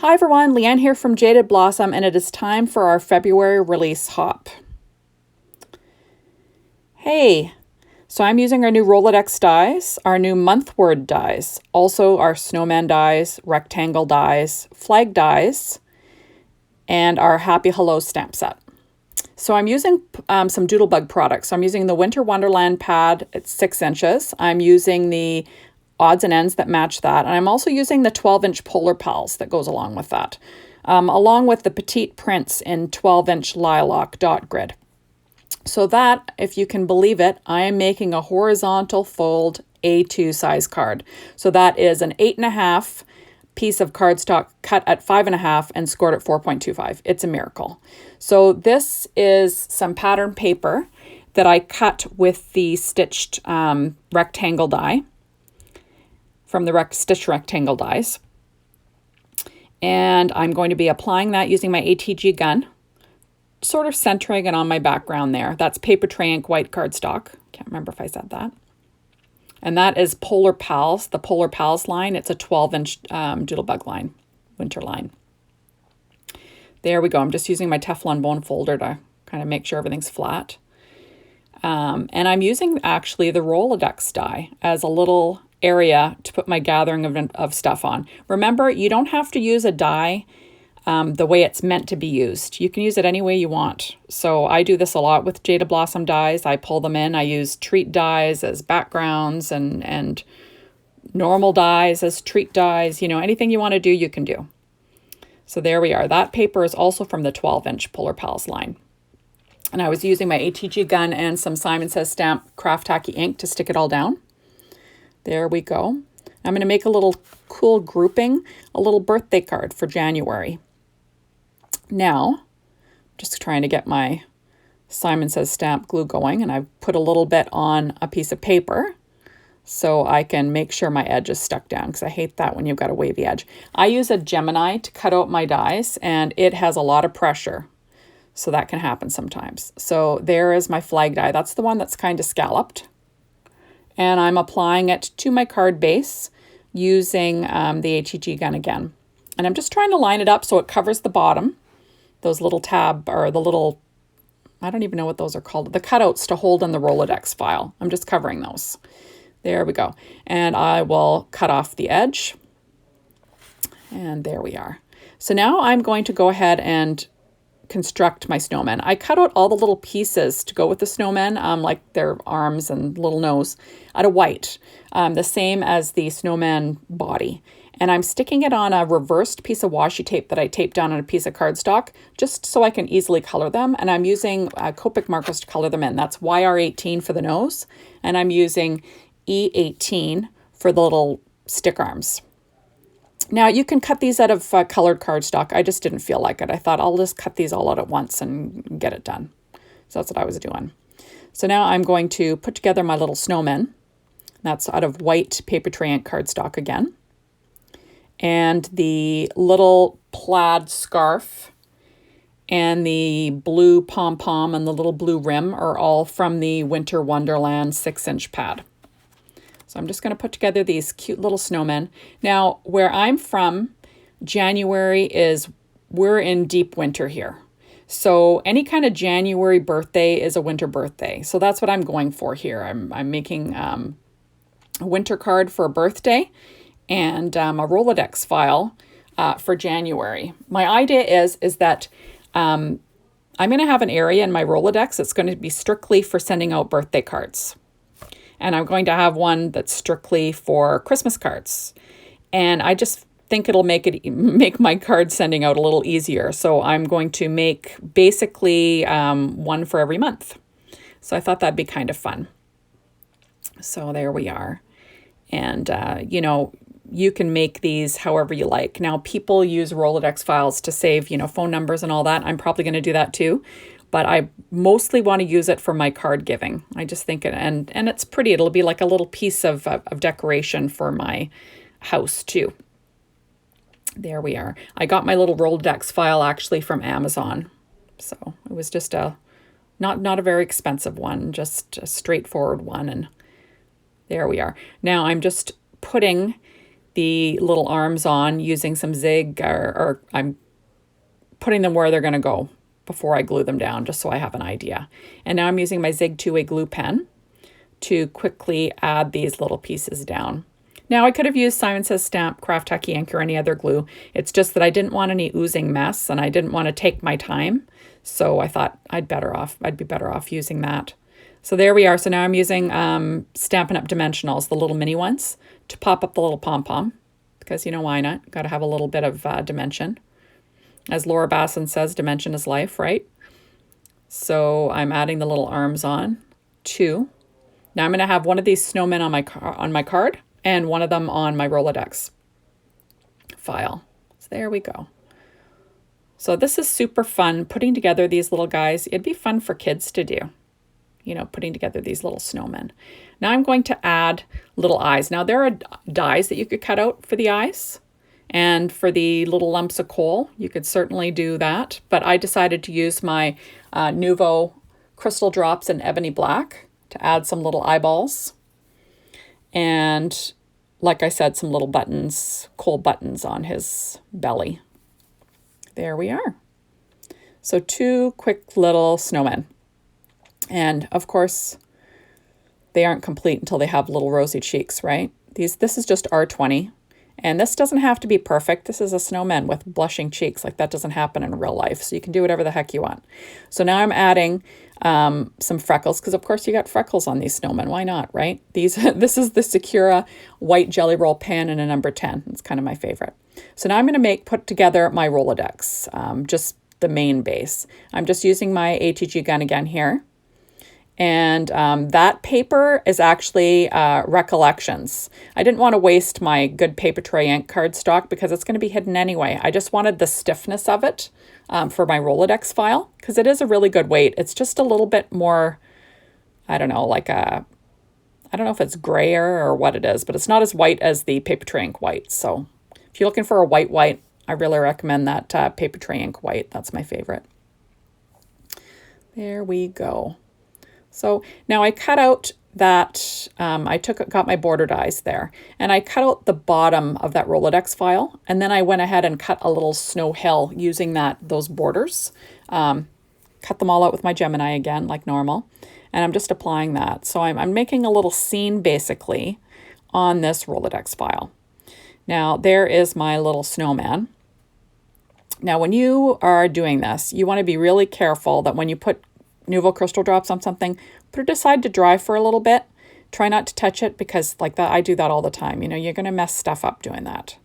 Hi everyone, Leanne here from Jaded Blossom, and it is time for our February release hop. Hey, so I'm using our new Rolodex dies, our new month word dies, also our snowman dies, rectangle dies, flag dies, and our Happy Hello stamp set. So I'm using some Doodlebug products. So I'm using the Winter Wonderland pad, it's 6 inches. I'm using the odds and ends that match that. And I'm also using the 12-inch Polar Pals that goes along with that, along with the Petite Prints in 12-inch Lilac dot grid. So that, if you can believe it, I am making a horizontal fold A2 size card. So that is an 8.5 piece of cardstock cut at 5.5 and scored at 4.25. It's a miracle. So this is some pattern paper that I cut with the stitched rectangle die from the stitched rectangle dies. And I'm going to be applying that using my ATG gun, sort of centering it on my background there. That's paper tray ink white cardstock. Can't remember if I said that. And that is Polar Pals, the Polar Pals line. It's a 12-inch Doodlebug line, winter line. There we go. I'm just using my Teflon bone folder to kind of make sure everything's flat. And I'm using actually the Rolodex die as a little area to put my gathering of stuff on. Remember, you don't have to use a die the way it's meant to be used. You can use it any way you want. So I do this a lot with Jaded Blossom dies. I pull them in. I use treat dies as backgrounds and normal dies as treat dies. You know, anything you want to do, you can do. So there we are. That paper is also from the 12-inch Polar Pals line. And I was using my ATG gun and some Simon Says Stamp Craft Tacky ink to stick it all down. There we go. I'm going to make a little cool grouping, a little birthday card for January. Now, just trying to get my Simon Says Stamp glue going, and I've put a little bit on a piece of paper so I can make sure my edge is stuck down, because I hate that when you've got a wavy edge. I use a Gemini to cut out my dies, and it has a lot of pressure, so that can happen sometimes. So there is my flag die. That's the one that's kind of scalloped. And I'm applying it to my card base using the ATG gun again. And I'm just trying to line it up so it covers the bottom. Those little tab, or the little, I don't even know what those are called, the cutouts to hold in the Rolodex file. I'm just covering those. There we go. And I will cut off the edge. And there we are. So now I'm going to go ahead and construct my snowman. I cut out all the little pieces to go with the snowman, like their arms and little nose, out of white, the same as the snowman body. And I'm sticking it on a reversed piece of washi tape that I taped down on a piece of cardstock, just so I can easily color them. And I'm using Copic markers to color them in. That's YR18 for the nose, and I'm using E18 for the little stick arms. Now, you can cut these out of colored cardstock. I just didn't feel like it. I thought I'll just cut these all out at once and get it done. So that's what I was doing. So now I'm going to put together my little snowman. That's out of white paper tray ink cardstock again. And the little plaid scarf and the blue pom-pom and the little blue rim are all from the Winter Wonderland 6-inch pad. So I'm just going to put together these cute little snowmen. Now, where I'm from, January we're in deep winter here. So any kind of January birthday is a winter birthday. So that's what I'm going for here. I'm making a winter card for a birthday and a Rolodex file for January. My idea is that I'm going to have an area in my Rolodex that's going to be strictly for sending out birthday cards. And I'm going to have one that's strictly for Christmas cards. And I just think it'll make my card sending out a little easier. So I'm going to make basically one for every month. So I thought that'd be kind of fun. So there we are. And, you know, you can make these however you like. Now, people use Rolodex files to save, you know, phone numbers and all that. I'm probably going to do that too. But I mostly want to use it for my card giving. I just think it, and it's pretty. It'll be like a little piece of decoration for my house too. There we are. I got my little Rolodex file actually from Amazon. So it was just not a very expensive one, just a straightforward one. And there we are. Now I'm just putting the little arms on using some zig, or I'm putting them where they're going to go before I glue them down, just so I have an idea. And now I'm using my Zig 2-way glue pen to quickly add these little pieces down. Now I could have used Simon Says Stamp, Craft Tacky ink, or any other glue. It's just that I didn't want any oozing mess and I didn't want to take my time. So I thought I'd be better off using that. So there we are. So now I'm using Stampin' Up! Dimensionals, the little mini ones, to pop up the little pom-pom, because you know why not? Got to have a little bit of dimension. As Laura Basson says, dimension is life, right? So I'm adding the little arms on, 2. Now I'm going to have one of these snowmen on my card and one of them on my Rolodex file. So there we go. So this is super fun, putting together these little guys. It'd be fun for kids to do, you know, putting together these little snowmen. Now I'm going to add little eyes. Now there are dies that you could cut out for the eyes. And for the little lumps of coal, you could certainly do that. But I decided to use my Nuvo Crystal Drops in Ebony Black to add some little eyeballs. And like I said, some little buttons, coal buttons on his belly. There we are. So 2 quick little snowmen. And of course, they aren't complete until they have little rosy cheeks, right? This is just R20. And this doesn't have to be perfect. This is a snowman with blushing cheeks. Like, that doesn't happen in real life. So you can do whatever the heck you want. So now I'm adding some freckles, because of course you got freckles on these snowmen. Why not, right? This is the Sakura white jelly roll pan in a number 10. It's kind of my favorite. So now I'm going to put together my Rolodex, just the main base. I'm just using my ATG gun again here. And that paper is actually Recollections. I didn't want to waste my good paper tray ink cardstock because it's going to be hidden anyway. I just wanted the stiffness of it for my Rolodex file, because it is a really good weight. It's just a little bit more, I don't know, I don't know if it's grayer or what it is, but it's not as white as the paper tray ink white. So if you're looking for a white, I really recommend that paper tray ink white. That's my favorite. There we go. So now I cut out that, got my border dies there, and I cut out the bottom of that Rolodex file, and then I went ahead and cut a little snow hill using those borders. Cut them all out with my Gemini again, like normal, and I'm just applying that. So I'm making a little scene basically on this Rolodex file. Now there is my little snowman. Now when you are doing this, you want to be really careful that when you put Nuvo Crystal Drops on something, put it aside to dry for a little bit. Try not to touch it, because like that, I do that all the time. You know, you're going to mess stuff up doing that.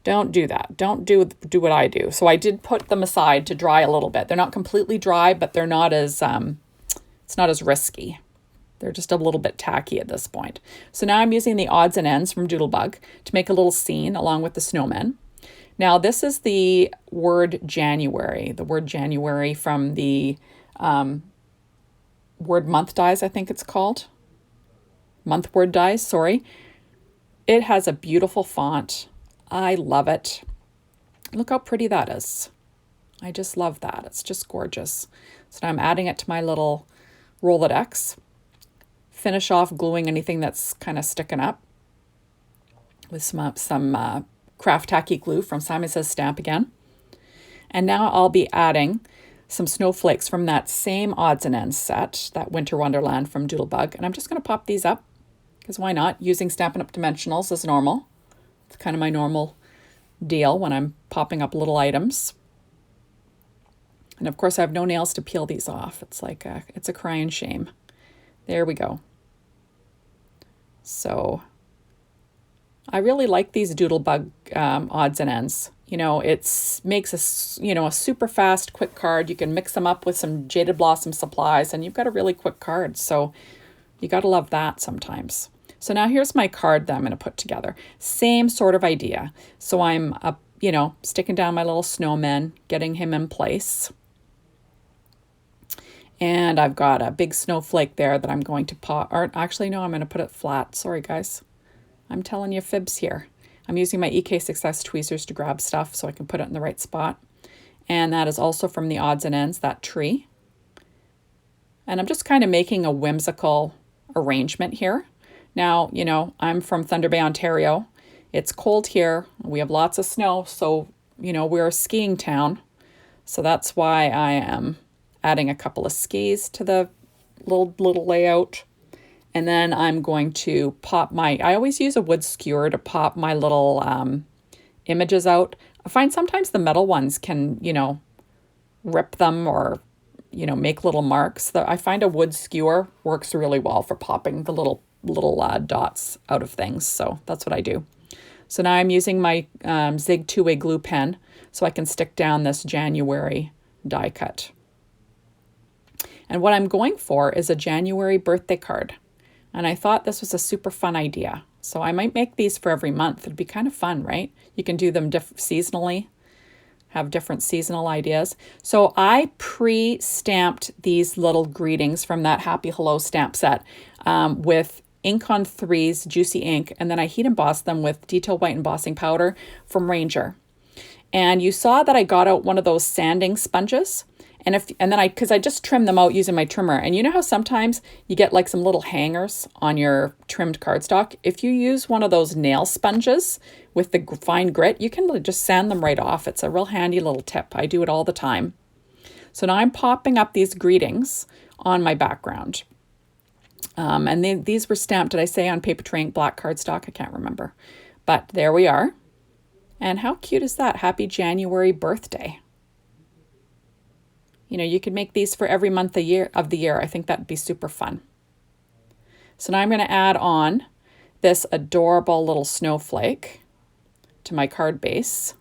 Don't do that. Don't do what I do. So I did put them aside to dry a little bit. They're not completely dry, but they're not as, it's not as risky. They're just a little bit tacky at this point. So now I'm using the odds and ends from Doodlebug to make a little scene along with the snowmen. Now this is the word January from the word month dies, I think it's called. Month word dies, sorry. It has a beautiful font. I love it. Look how pretty that is. I just love that. It's just gorgeous. So now I'm adding it to my little Rolodex. Finish off gluing anything that's kind of sticking up with some Craft Tacky glue from Simon Says Stamp again. And now I'll be adding some snowflakes from that same odds and ends set, that Winter Wonderland from Doodlebug. And I'm just going to pop these up, because why not? Using Stampin' Up! Dimensionals as normal. It's kind of my normal deal when I'm popping up little items. And of course I have no nails to peel these off. It's like it's a crying shame. There we go. So I really like these Doodlebug odds and ends. You know, it makes a super fast, quick card. You can mix them up with some Jaded Blossom supplies, and you've got a really quick card. So you got to love that sometimes. So now here's my card that I'm going to put together. Same sort of idea. So I'm sticking down my little snowman, getting him in place. And I've got a big snowflake there that I'm going to pop. Or actually, no, I'm going to put it flat. Sorry, guys. I'm telling you fibs here. I'm using my EK Success tweezers to grab stuff so I can put it in the right spot. And that is also from the odds and ends, that tree. And I'm just kind of making a whimsical arrangement here. Now, you know, I'm from Thunder Bay, Ontario, It's cold here. We have lots of snow, so, we're a skiing town. So that's why I am adding a couple of skis to the little layout. And then I'm going to I always use a wood skewer to pop my little images out. I find sometimes the metal ones can, rip them or, make little marks. I find a wood skewer works really well for popping the little dots out of things. So that's what I do. So now I'm using my Zig two-way glue pen so I can stick down this January die cut. And what I'm going for is a January birthday card. And I thought this was a super fun idea. So I might make these for every month. It'd be kind of fun, right? You can do them seasonally, have different seasonal ideas. So I pre-stamped these little greetings from that Happy Hello stamp set with Ink on 3's Juicy Ink. And then I heat embossed them with Detail White embossing powder from Ranger. And you saw that I got out one of those sanding sponges. Because I just trimmed them out using my trimmer. And you know how sometimes you get like some little hangers on your trimmed cardstock? If you use one of those nail sponges with the fine grit, you can just sand them right off. It's a real handy little tip. I do it all the time. So now I'm popping up these greetings on my background. And these were stamped, did I say on paper tray ink black cardstock? I can't remember. But there we are. And how cute is that? Happy January birthday. You could make these for every month of the year. I think that'd be super fun. So now I'm going to add on this adorable little snowflake to my card base.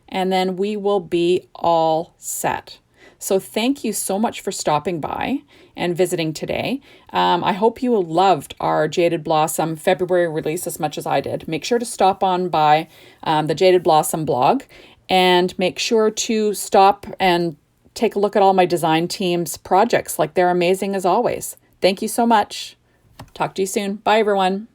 And then we will be all set. So thank you so much for stopping by and visiting today. I hope you loved our Jaded Blossom February release as much as I did. Make sure to stop on by the Jaded Blossom blog and make sure to stop and take a look at all my design team's projects. They're amazing as always. Thank you so much. Talk to you soon. Bye, everyone.